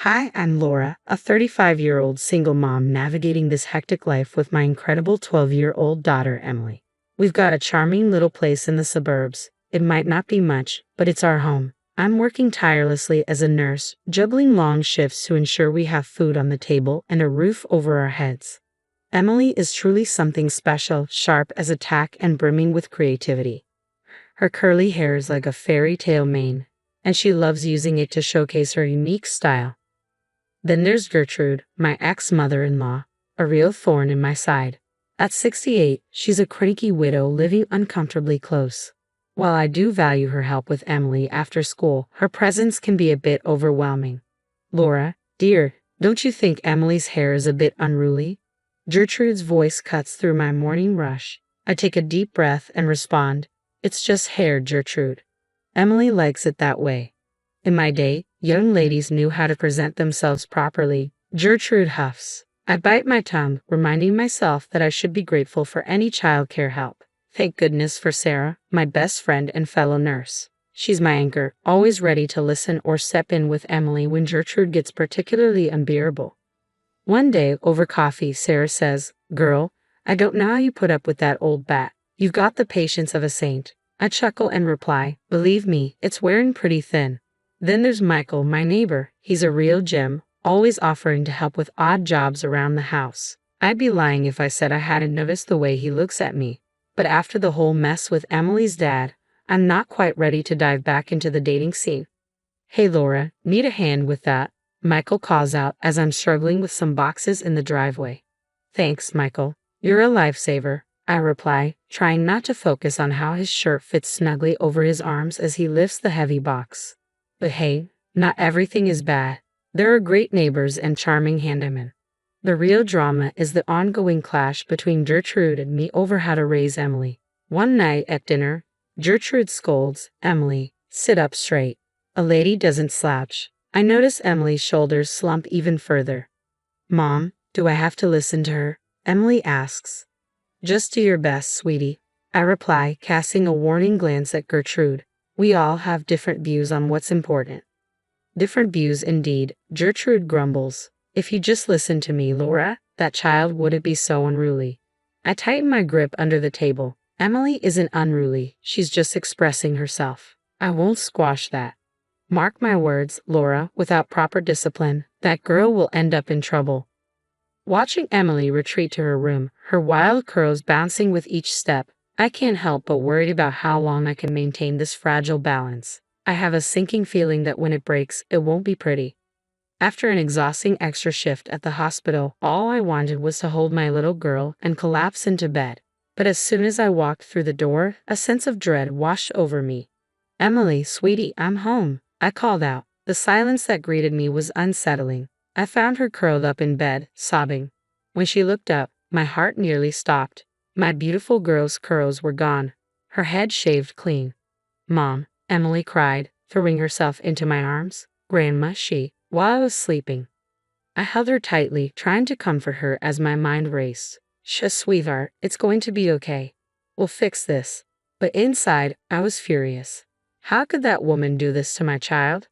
Hi, I'm Laura, a 35-year-old single mom navigating this hectic life with my incredible 12-year-old daughter, Emily. We've got a charming little place in the suburbs. It might not be much, but it's our home. I'm working tirelessly as a nurse, juggling long shifts to ensure we have food on the table and a roof over our heads. Emily is truly something special, sharp as a tack and brimming with creativity. Her curly hair is like a fairy tale mane, and she loves using it to showcase her unique style. Then there's Gertrude, my ex-mother-in-law, a real thorn in my side. At 68, she's a cranky widow living uncomfortably close. While I do value her help with Emily after school, her presence can be a bit overwhelming. Laura, dear, don't you think Emily's hair is a bit unruly? Gertrude's voice cuts through my morning rush. I take a deep breath and respond, it's just hair, Gertrude. Emily likes it that way. In my day, young ladies knew how to present themselves properly. Gertrude huffs. I bite my tongue, reminding myself that I should be grateful for any childcare help. Thank goodness for Sarah, my best friend and fellow nurse. She's my anchor, always ready to listen or step in with Emily when Gertrude gets particularly unbearable. One day, over coffee, Sarah says, "Girl, I don't know how you put up with that old bat. You've got the patience of a saint." I chuckle and reply, "Believe me, it's wearing pretty thin." Then there's Michael, my neighbor. He's a real gem, always offering to help with odd jobs around the house. I'd be lying if I said I hadn't noticed the way he looks at me. But after the whole mess with Emily's dad, I'm not quite ready to dive back into the dating scene. "Hey Laura, need a hand with that?" Michael calls out as I'm struggling with some boxes in the driveway. "Thanks, Michael. You're a lifesaver," I reply, trying not to focus on how his shirt fits snugly over his arms as he lifts the heavy box. But hey, not everything is bad. There are great neighbors and charming handymen. The real drama is the ongoing clash between Gertrude and me over how to raise Emily. One night at dinner, Gertrude scolds, "Emily, sit up straight. A lady doesn't slouch." I notice Emily's shoulders slump even further. "Mom, do I have to listen to her?" Emily asks. "Just do your best, sweetie," I reply, casting a warning glance at Gertrude. We all have different views on what's important. Different views indeed, Gertrude grumbles. "If you just listened to me, Laura, that child wouldn't be so unruly." I tighten my grip under the table. Emily isn't unruly, she's just expressing herself. I won't squash that. Mark my words, Laura, without proper discipline, that girl will end up in trouble. Watching Emily retreat to her room, her wild curls bouncing with each step, I can't help but worry about how long I can maintain this fragile balance. I have a sinking feeling that when it breaks, it won't be pretty. After an exhausting extra shift at the hospital, all I wanted was to hold my little girl and collapse into bed. But as soon as I walked through the door, a sense of dread washed over me. "Emily, sweetie, I'm home," I called out. The silence that greeted me was unsettling. I found her curled up in bed, sobbing. When she looked up, my heart nearly stopped. My beautiful girl's curls were gone, her head shaved clean. "Mom," Emily cried, throwing herself into my arms. "Grandma, while I was sleeping." I held her tightly, trying to comfort her as my mind raced. "Shush, sweetheart, it's going to be okay. We'll fix this." But inside, I was furious. How could that woman do this to my child?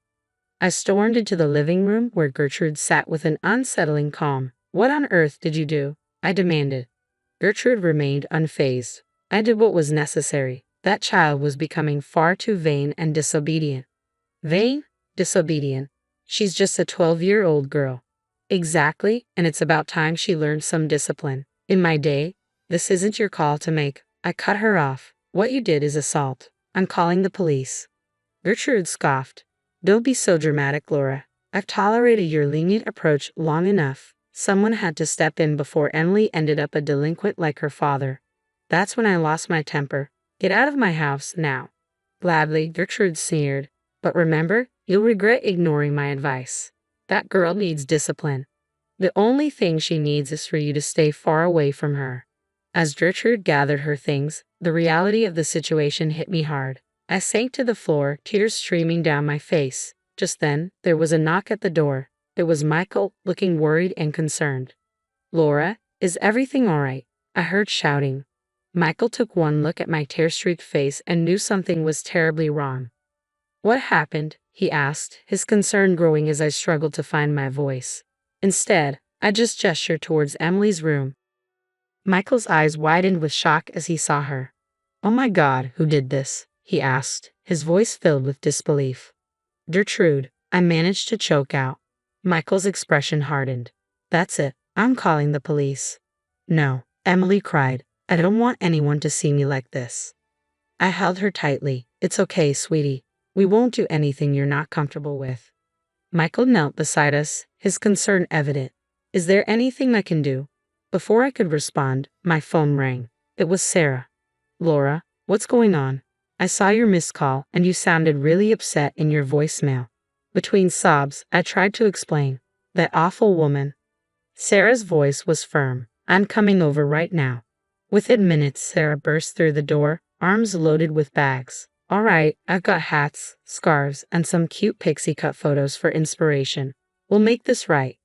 I stormed into the living room where Gertrude sat with an unsettling calm. "What on earth did you do?" I demanded. Gertrude remained unfazed. "I did what was necessary. That child was becoming far too vain and disobedient." "Vain? Disobedient? She's just a 12-year-old girl." "Exactly, and it's about time she learned some discipline. In my day, this isn't your call to make." I cut her off. "What you did is assault. I'm calling the police." Gertrude scoffed. "Don't be so dramatic, Laura. I've tolerated your lenient approach long enough. Someone had to step in before Emily ended up a delinquent like her father. That's when I lost my temper. Get out of my house now." Gladly, Gertrude sneered. "But remember, you'll regret ignoring my advice. That girl needs discipline. The only thing she needs is for you to stay far away from her." As Gertrude gathered her things, the reality of the situation hit me hard. I sank to the floor, tears streaming down my face. Just then, there was a knock at the door. It was Michael, looking worried and concerned. "Laura, is everything all right?" I heard shouting. Michael took one look at my tear-streaked face and knew something was terribly wrong. What happened? He asked, his concern growing as I struggled to find my voice. Instead, I just gestured towards Emily's room. Michael's eyes widened with shock as he saw her. Oh my God, who did this? He asked, his voice filled with disbelief. Gertrude, I managed to choke out. Michael's expression hardened. That's it, I'm calling the police. No, Emily cried. I don't want anyone to see me like this. I held her tightly. It's okay, sweetie. We won't do anything you're not comfortable with. Michael knelt beside us, his concern evident. Is there anything I can do? Before I could respond, my phone rang. It was Sarah. Laura, what's going on? I saw your missed call and you sounded really upset in your voicemail. Between sobs, I tried to explain. That awful woman. Sarah's voice was firm. I'm coming over right now. Within minutes, Sarah burst through the door, arms loaded with bags. All right, I've got hats, scarves, and some cute pixie cut photos for inspiration. We'll make this right.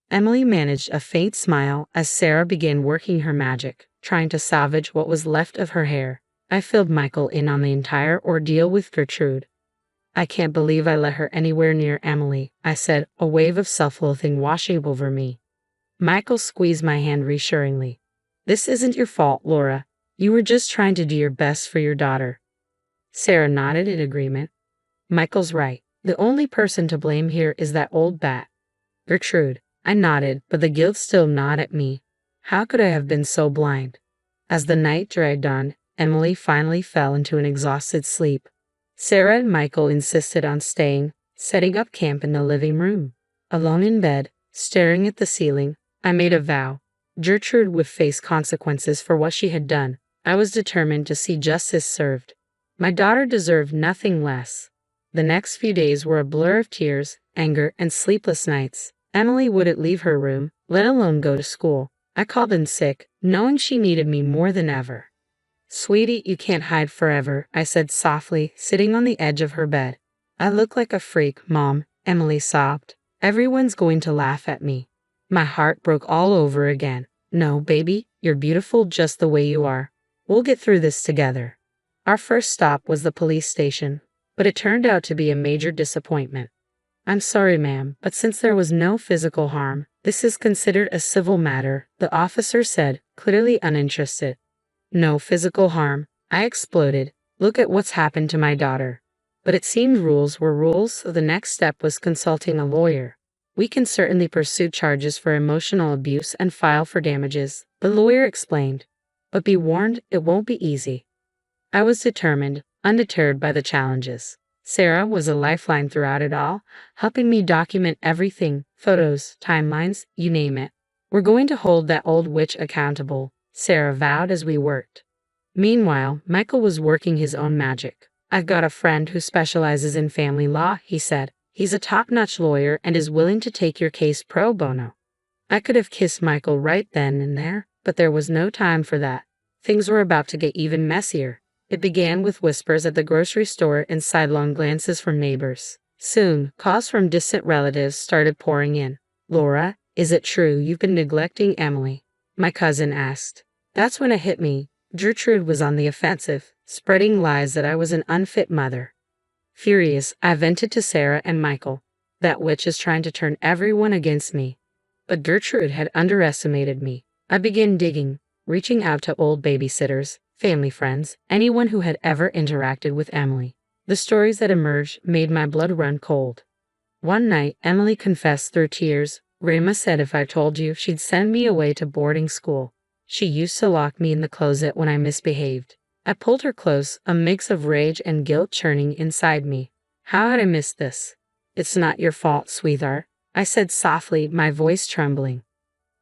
Emily managed a faint smile as Sarah began working her magic, trying to salvage what was left of her hair. I filled Michael in on the entire ordeal with Gertrude. I can't believe I let her anywhere near Emily, I said, a wave of self-loathing washing over me. Michael squeezed my hand reassuringly. This isn't your fault, Laura. You were just trying to do your best for your daughter. Sarah nodded in agreement. Michael's right. The only person to blame here is that old bat. Gertrude. I nodded, but the guilt still gnawed at me. How could I have been so blind? As the night dragged on, Emily finally fell into an exhausted sleep. Sarah and Michael insisted on staying, setting up camp in the living room. Alone in bed, staring at the ceiling, I made a vow. Gertrude would face consequences for what she had done. I was determined to see justice served. My daughter deserved nothing less. The next few days were a blur of tears, anger, and sleepless nights. Emily wouldn't leave her room, let alone go to school. I called in sick, knowing she needed me more than ever. Sweetie, you can't hide forever, I said softly, sitting on the edge of her bed. I look like a freak, Mom, Emily sobbed. Everyone's going to laugh at me. My heart broke all over again. No, baby, you're beautiful just the way you are. We'll get through this together. Our first stop was the police station, but it turned out to be a major disappointment. I'm sorry, ma'am, but since there was no physical harm, this is considered a civil matter, the officer said, clearly uninterested. No physical harm, I exploded. Look at what's happened to my daughter. But it seemed rules were rules, so the next step was consulting a lawyer. We can certainly pursue charges for emotional abuse and file for damages, the lawyer explained. But be warned, it won't be easy. I was determined, undeterred by the challenges. Sarah was a lifeline throughout it all, helping me document everything, photos, timelines, you name it. We're going to hold that old witch accountable, Sarah vowed as we worked. Meanwhile, Michael was working his own magic. I've got a friend who specializes in family law, he said. He's a top-notch lawyer and is willing to take your case pro bono. I could have kissed Michael right then and there, but there was no time for that. Things were about to get even messier. It began with whispers at the grocery store and sidelong glances from neighbors. Soon, calls from distant relatives started pouring in. Laura, is it true you've been neglecting Emily? My cousin asked. That's when it hit me. Gertrude was on the offensive, spreading lies that I was an unfit mother. Furious, I vented to Sarah and Michael. That witch is trying to turn everyone against me. But Gertrude had underestimated me. I began digging, reaching out to old babysitters, family friends, anyone who had ever interacted with Emily. The stories that emerged made my blood run cold. One night, Emily confessed through tears. Grandma said if I told you, she'd send me away to boarding school. She used to lock me in the closet when I misbehaved. I pulled her close, a mix of rage and guilt churning inside me. How had I missed this? It's not your fault, sweetheart, I said softly, my voice trembling.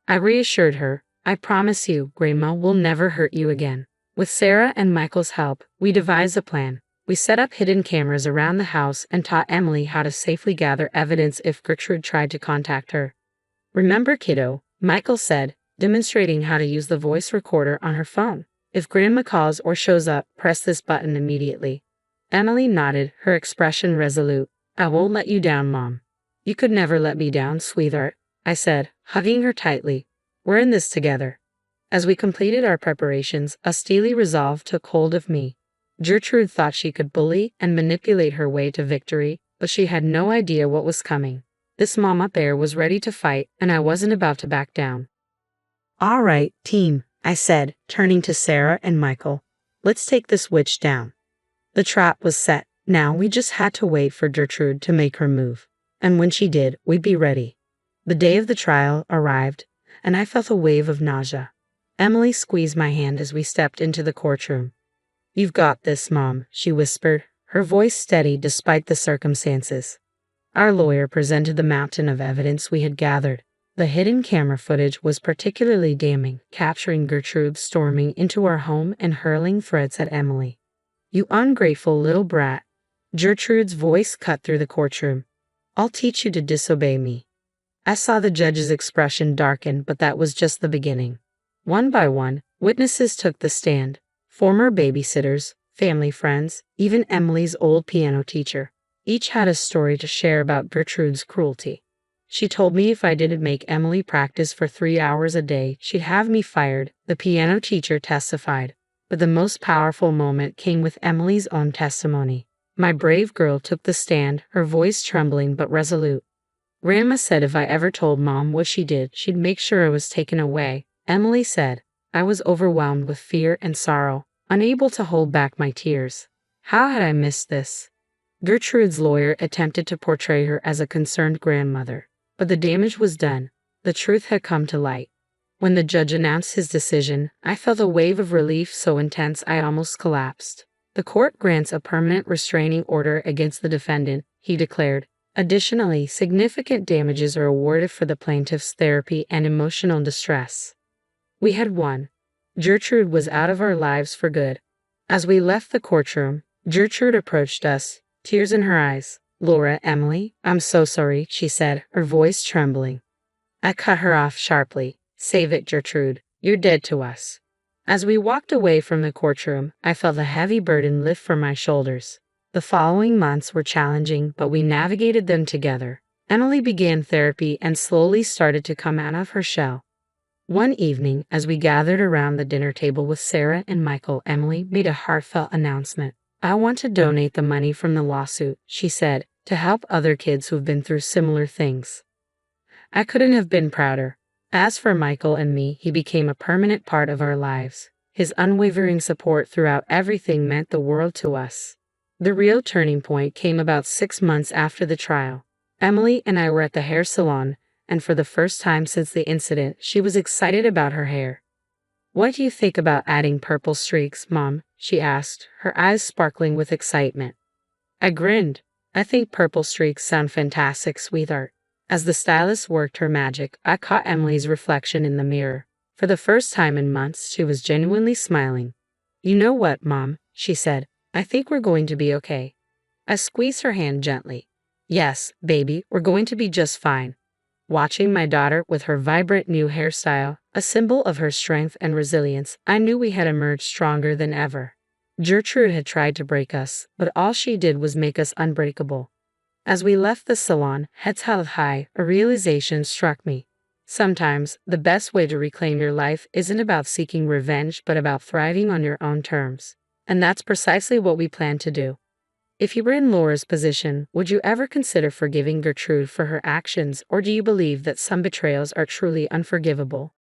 I reassured her. I promise you, Grandma will never hurt you again. With Sarah and Michael's help, we devised a plan. We set up hidden cameras around the house and taught Emily how to safely gather evidence if Gertrude tried to contact her. Remember, kiddo, Michael said, demonstrating how to use the voice recorder on her phone. If Grandma calls or shows up, press this button immediately. Emily nodded, her expression resolute. I won't let you down, Mom. You could never let me down, sweetheart, I said, hugging her tightly. We're in this together. As we completed our preparations, a steely resolve took hold of me. Gertrude thought she could bully and manipulate her way to victory, but she had no idea what was coming. This mama bear was ready to fight, and I wasn't about to back down. "All right, team," I said, turning to Sarah and Michael. "Let's take this witch down." The trap was set. Now we just had to wait for Gertrude to make her move. And when she did, we'd be ready. The day of the trial arrived, and I felt a wave of nausea. Emily squeezed my hand as we stepped into the courtroom. "You've got this, Mom," she whispered, her voice steady despite the circumstances. Our lawyer presented the mountain of evidence we had gathered. The hidden camera footage was particularly damning, capturing Gertrude storming into our home and hurling threats at Emily. "You ungrateful little brat." Gertrude's voice cut through the courtroom. "I'll teach you to disobey me." I saw the judge's expression darken, but that was just the beginning. One by one, witnesses took the stand. Former babysitters, family friends, even Emily's old piano teacher. Each had a story to share about Gertrude's cruelty. She told me if I didn't make Emily practice for 3 hours a day, she'd have me fired, the piano teacher testified. But the most powerful moment came with Emily's own testimony. My brave girl took the stand, her voice trembling but resolute. "Grandma said if I ever told Mom what she did, she'd make sure it was taken away," Emily said. I was overwhelmed with fear and sorrow, unable to hold back my tears. How had I missed this? Gertrude's lawyer attempted to portray her as a concerned grandmother, but the damage was done. The truth had come to light. When the judge announced his decision, I felt a wave of relief so intense I almost collapsed. "The court grants a permanent restraining order against the defendant," he declared. "Additionally, significant damages are awarded for the plaintiff's therapy and emotional distress." We had won. Gertrude was out of our lives for good. As we left the courtroom, Gertrude approached us, tears in her eyes. "Laura, Emily, I'm so sorry," she said, her voice trembling. I cut her off sharply. "Save it, Gertrude. You're dead to us." As we walked away from the courtroom, I felt a heavy burden lift from my shoulders. The following months were challenging, but we navigated them together. Emily began therapy and slowly started to come out of her shell. One evening, as we gathered around the dinner table with Sarah and Michael, Emily made a heartfelt announcement. "I want to donate the money from the lawsuit," she said, "to help other kids who've been through similar things." I couldn't have been prouder. As for Michael and me, he became a permanent part of our lives. His unwavering support throughout everything meant the world to us. The real turning point came about 6 months after the trial. Emily and I were at the hair salon, and for the first time since the incident, she was excited about her hair. "What do you think about adding purple streaks, Mom?" she asked, her eyes sparkling with excitement. I grinned. "I think purple streaks sound fantastic, sweetheart." As the stylist worked her magic, I caught Emily's reflection in the mirror. For the first time in months, she was genuinely smiling. "You know what, Mom?" she said. "I think we're going to be okay." I squeezed her hand gently. "Yes, baby, we're going to be just fine." Watching my daughter with her vibrant new hairstyle, a symbol of her strength and resilience, I knew we had emerged stronger than ever. Gertrude had tried to break us, but all she did was make us unbreakable. As we left the salon, heads held high, a realization struck me. Sometimes, the best way to reclaim your life isn't about seeking revenge, but about thriving on your own terms. And that's precisely what we plan to do. If you were in Laura's position, would you ever consider forgiving Gertrude for her actions, or do you believe that some betrayals are truly unforgivable?